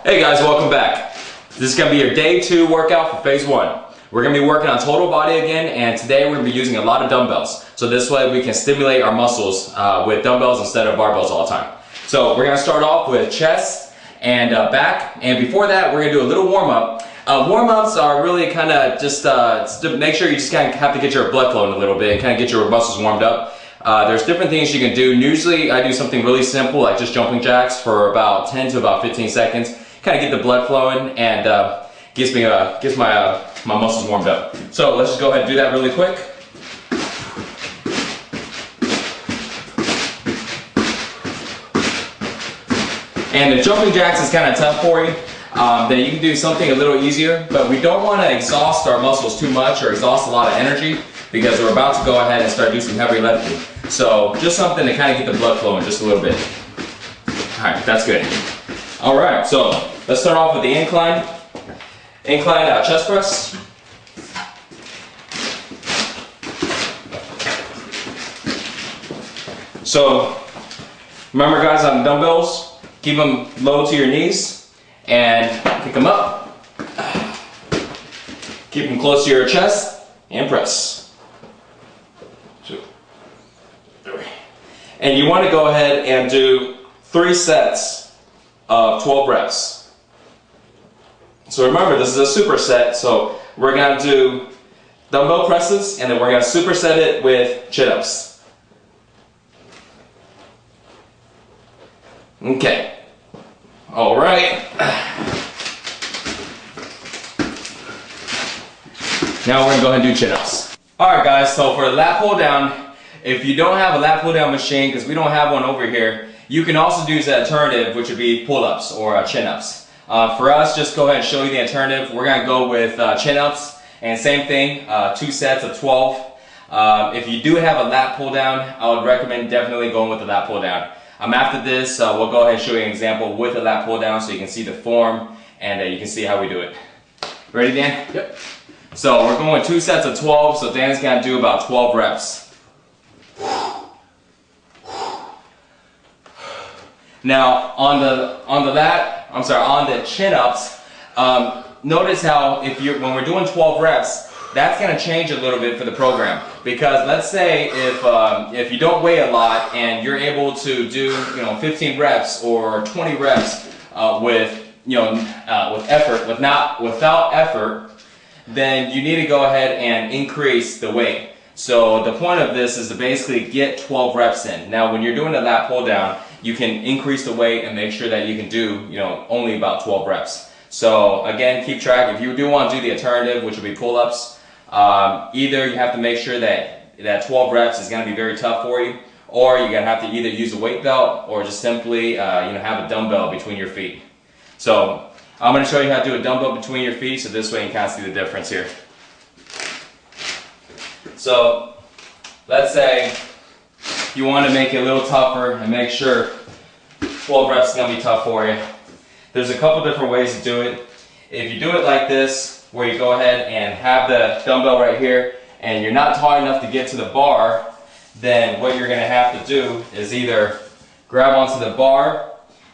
Hey guys, welcome back. This is going to be your day 2 workout for phase 1. We're going to be working on total body again, and today we're going to be using a lot of dumbbells. So this way we can stimulate our muscles with dumbbells instead of barbells all the time. So we're going to start off with chest and back, and before that we're going to do a little warm-up. Warm-ups are really kind of just to make sure you just kind of have to get your blood flowing a little bit and kind of get your muscles warmed up. There's different things you can do. Usually I do something really simple like just jumping jacks for about 10 to about 15 seconds. Kind of get the blood flowing and gets my muscles warmed up. So let's just go ahead and do that really quick. And the jumping jacks is kind of tough for you. Then you can do something a little easier, but we don't want to exhaust our muscles too much or exhaust a lot of energy because we're about to go ahead and start doing some heavy lifting. So just something to kind of get the blood flowing just a little bit. Alright, that's good. Alright, so let's start off with the incline chest press. So remember guys, on the dumbbells, keep them low to your knees and pick them up. Keep them close to your chest and press. 2, 3. And you want to go ahead and do 3 sets of 12 reps. So remember, this is a superset, so we're going to do dumbbell presses and then we're going to superset it with chin-ups. Okay. Alright. Now we're going to go ahead and do chin-ups. Alright guys, so for the lat pull down, if you don't have a lat pull down machine, because we don't have one over here, you can also do the alternative, which would be pull-ups or chin-ups. For us, just go ahead and show you the alternative. We're going to go with chin-ups, and same thing, 2 sets of 12. If you do have a lat pull down, I would recommend definitely going with the lat pull down. After this, we'll go ahead and show you an example with a lat pull down so you can see the form and you can see how we do it. Ready, Dan? Yep. So we're going with 2 sets of 12, so Dan's going to do about 12 reps. Now on the chin-ups, notice how when we're doing 12 reps, that's going to change a little bit for the program. Because let's say if you don't weigh a lot and you're able to do 15 reps or 20 reps without effort, then you need to go ahead and increase the weight. So the point of this is to basically get 12 reps in. Now when you're doing a lat pull down, you can increase the weight and make sure that you can do only about 12 reps. So again, keep track. If you do want to do the alternative, which will be pull-ups, either you have to make sure that 12 reps is going to be very tough for you, or you're going to have to either use a weight belt or just simply have a dumbbell between your feet. So I'm going to show you how to do a dumbbell between your feet, so this way you can kind of see the difference here. So let's say you want to make it a little tougher and make sure 12 reps is going to be tough for you. There's a couple different ways to do it. If you do it like this, where you go ahead and have the dumbbell right here and you're not tall enough to get to the bar, then what you're going to have to do is either grab onto the bar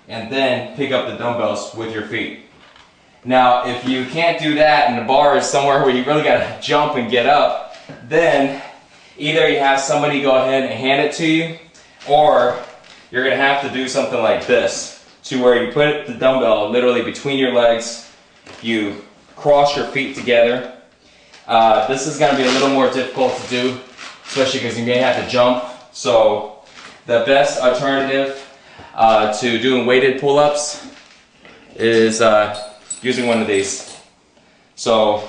and then pick up the dumbbells with your feet. Now if you can't do that and the bar is somewhere where you really got to jump and get up, then either you have somebody go ahead and hand it to you, or you're going to have to do something like this, to where you put the dumbbell literally between your legs, you cross your feet together. This is going to be a little more difficult to do, especially because you may have to jump. So the best alternative to doing weighted pull-ups is using one of these. So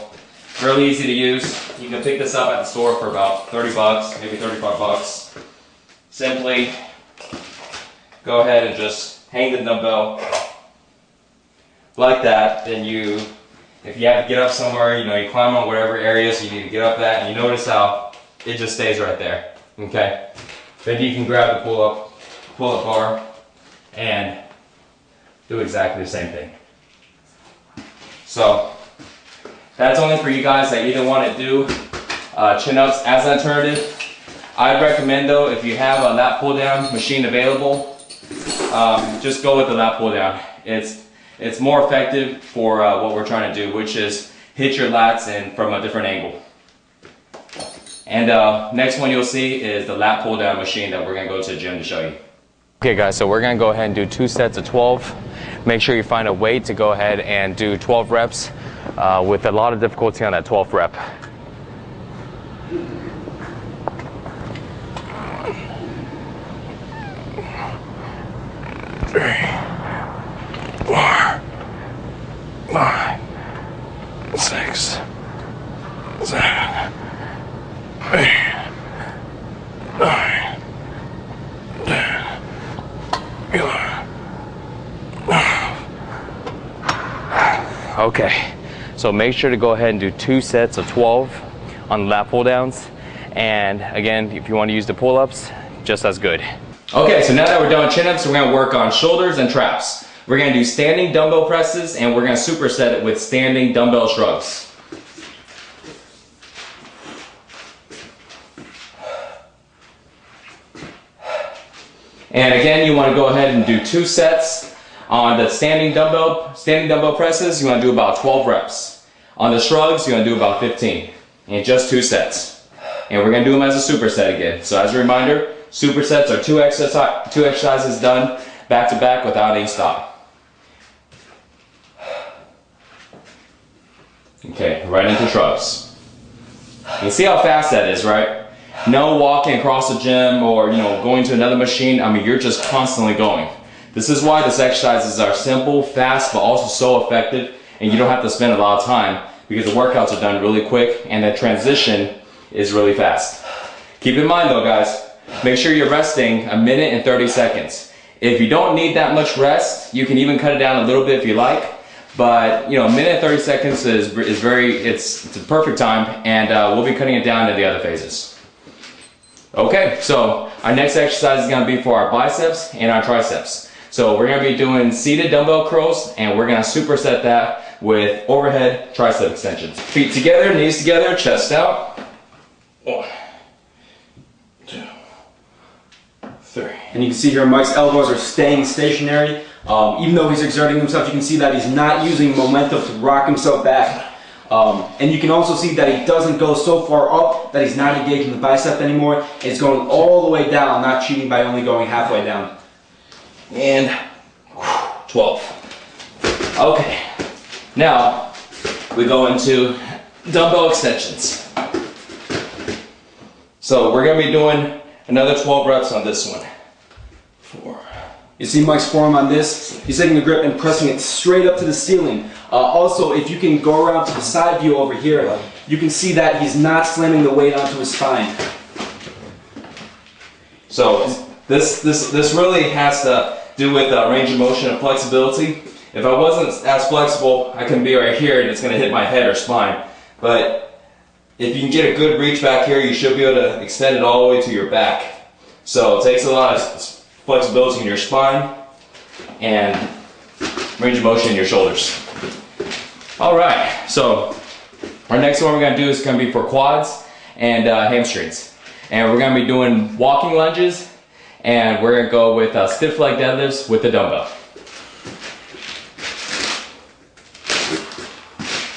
really easy to use. You can pick this up at the store for about 30 bucks, maybe 35 bucks. Simply go ahead and just hang the dumbbell like that. Then if you have to get up somewhere, you climb on whatever areas you need to get up at, and you notice how it just stays right there. Okay. Then you can grab the pull-up bar and do exactly the same thing. So that's only for you guys that either want to do chin-ups as an alternative. I'd recommend though, if you have a lat pull down machine available, just go with the lat pull down. it's more effective for what we're trying to do, which is hit your lats in from a different angle. And next one you'll see is the lat pull down machine that we're gonna go to the gym to show you. Okay guys, so we're gonna go ahead and do 2 sets of 12. Make sure you find a weight to go ahead and do 12 reps with a lot of difficulty on that 12th rep. Three, 4, 5, 6, 7, 8, 9, 10, 11, 12. Okay, so make sure to go ahead and do 2 sets of 12 on the lat pull downs. And again, if you want to use the pull-ups, just as good. Okay, so now that we're done with chin-ups, we're gonna work on shoulders and traps. We're gonna do standing dumbbell presses, and we're gonna superset it with standing dumbbell shrugs. And again, you wanna go ahead and do 2 sets. On the standing dumbbell presses, you wanna do about 12 reps. On the shrugs, you're gonna do about 15, and just 2 sets. And we're gonna do them as a superset again. So as a reminder, supersets are 2 exercises done back to back without any stop. Okay, right into shrugs. You can see how fast that is, right? No walking across the gym or going to another machine. I mean, you're just constantly going. This is why these exercises are simple, fast, but also so effective, and you don't have to spend a lot of time because the workouts are done really quick and the transition is really fast. Keep in mind though, guys, make sure you're resting 1 minute and 30 seconds. If you don't need that much rest, you can even cut it down a little bit if you like. But 1 minute and 30 seconds is it's a perfect time, and we'll be cutting it down to the other phases. Okay, so our next exercise is going to be for our biceps and our triceps. So we're going to be doing seated dumbbell curls, and we're going to superset that with overhead tricep extensions. Feet together, knees together, chest out. 1, 2, 3. And you can see here Mike's elbows are staying stationary. Even though he's exerting himself, you can see that he's not using momentum to rock himself back. And you can also see that he doesn't go so far up that he's not engaging the bicep anymore. It's going all the way down, not cheating by only going halfway down. And 12. Okay, now we go into dumbbell extensions. So we're going to be doing another 12 reps on this one. 4. You see Mike's form on this? He's taking the grip and pressing it straight up to the ceiling. Also, if you can go around to the side view over here, you can see that he's not slamming the weight onto his spine. So this really has to do with range of motion and flexibility. If I wasn't as flexible, I can be right here and it's going to hit my head or spine. But if you can get a good reach back here, you should be able to extend it all the way to your back. So it takes a lot of flexibility in your spine and range of motion in your shoulders. Alright, so our next one we're going to do is going to be for quads and hamstrings. And we're going to be doing walking lunges, and we're going to go with stiff leg deadlifts with the dumbbell.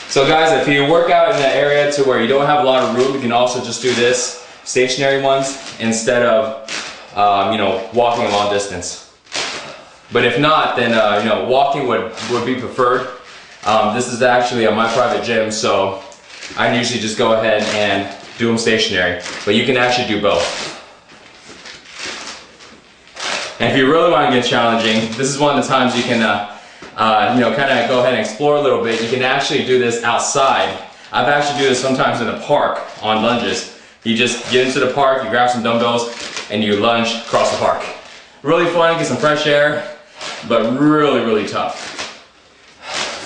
So guys, if you work out in an area to where you don't have a lot of room, you can also just do this, stationary ones, instead of walking a long distance. But if not, then walking would be preferred. This is actually my private gym, so I usually just go ahead and do them stationary. But you can actually do both. And if you really want to get challenging, this is one of the times you can kind of go ahead and explore a little bit. You can actually do this outside. I've actually do this sometimes in the park on lunges. You just get into the park, you grab some dumbbells, and you lunge across the park. Really fun, get some fresh air, but really, really tough.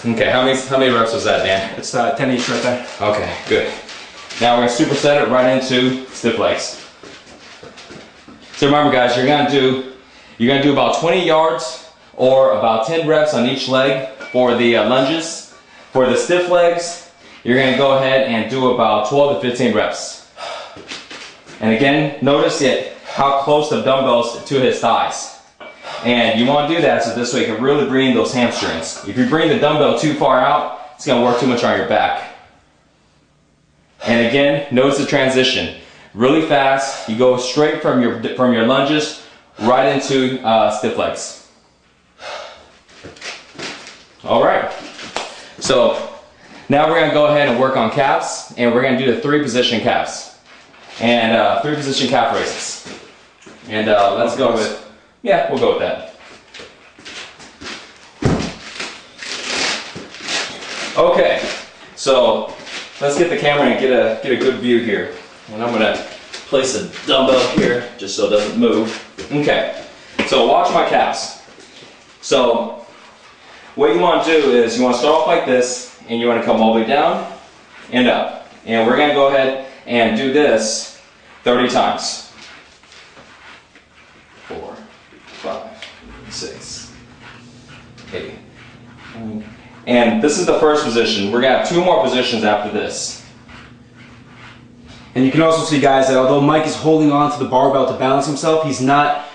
Okay, how many reps was that, Dan? It's 10 each right there. Okay, good. Now we're going to superset it right into stiff legs. So remember guys, you're going to do about 20 yards or about 10 reps on each leg for the lunges. For the stiff legs, you're going to go ahead and do about 12 to 15 reps. And again, notice how close the dumbbells to his thighs. And you want to do that so this way you can really bring in those hamstrings. If you bring the dumbbell too far out, it's going to work too much on your back. And again, notice the transition. Really fast, you go straight from your lunges right into stiff legs. All right. So now we're going to go ahead and work on calves, and we're going to do the 3-position calves and 3-position calf raises. And let's go with, yeah, we'll go with that. Okay, so let's get the camera and get a good view here. And I'm gonna place a dumbbell here just so it doesn't move. Okay, so watch my calves. So what you want to do is you want to start off like this, and you want to come all the way down and up. And we're gonna go ahead and do this 30 times. 4, 5, 6, 8. And this is the first position. We're gonna have 2 more positions after this. And you can also see, guys, that although Mike is holding on to the barbell to balance himself, he's not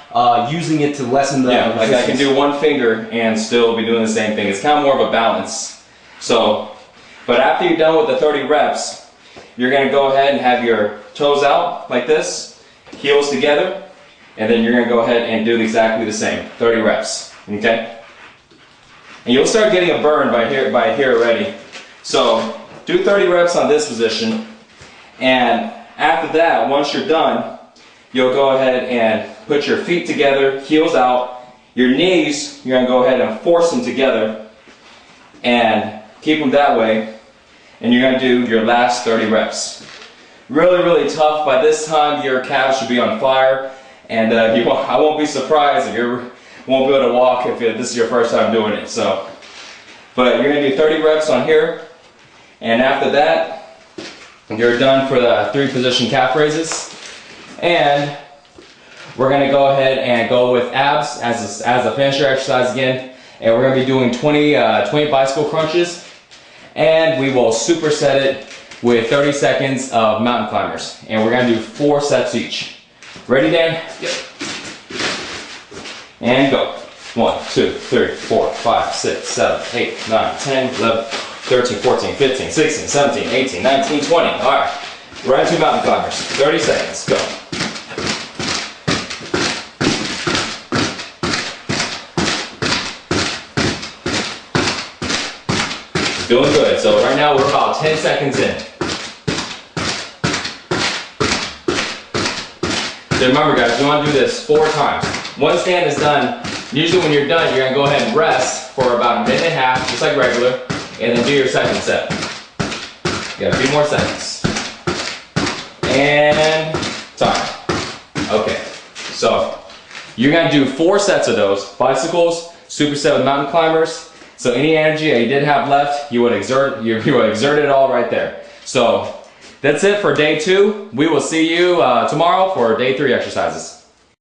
using it to lessen the resistance. Like I can do one finger and still be doing the same thing. It's kind of more of a balance. So, but after you're done with the 30 reps, you're gonna go ahead and have your toes out like this, heels together, and then you're gonna go ahead and do exactly the same, 30 reps, okay? And you'll start getting a burn by here already. So do 30 reps on this position, and after that, once you're done, you'll go ahead and put your feet together, heels out. Your knees, you're gonna go ahead and force them together and keep them that way, and you're gonna do your last 30 reps. Really, really tough. By this time, your calves should be on fire, and I won't be surprised if you won't be able to walk if this is your first time doing it. So, but you're gonna do 30 reps on here, and after that, you're done for the 3-position calf raises, and we're gonna go ahead and go with abs as a finisher exercise again, and we're gonna be doing 20 bicycle crunches, and we will superset it with 30 seconds of mountain climbers, and we're gonna do 4 sets each. Ready, Dan? Yep. And go. 1, 2, 3, 4, 5, 6, 7, 8, 9, 10, 11, 13, 14, 15, 16, 17, 18, 19, 20. All right. Right into mountain climbers. 30 seconds. Go. Doing good. So right now we're about 10 seconds in. So remember, guys, you want to do this 4 times. One stand is done. Usually when you're done, you're going to go ahead and rest for about a minute and a half, just like regular, and then do your second set. You got a few more seconds. And time. Okay, so you're going to do 4 sets of those. Bicycles, superset with mountain climbers. So any energy that you did have left, you would exert it all right there. So that's it for day 2. We will see you tomorrow for day 3 exercises.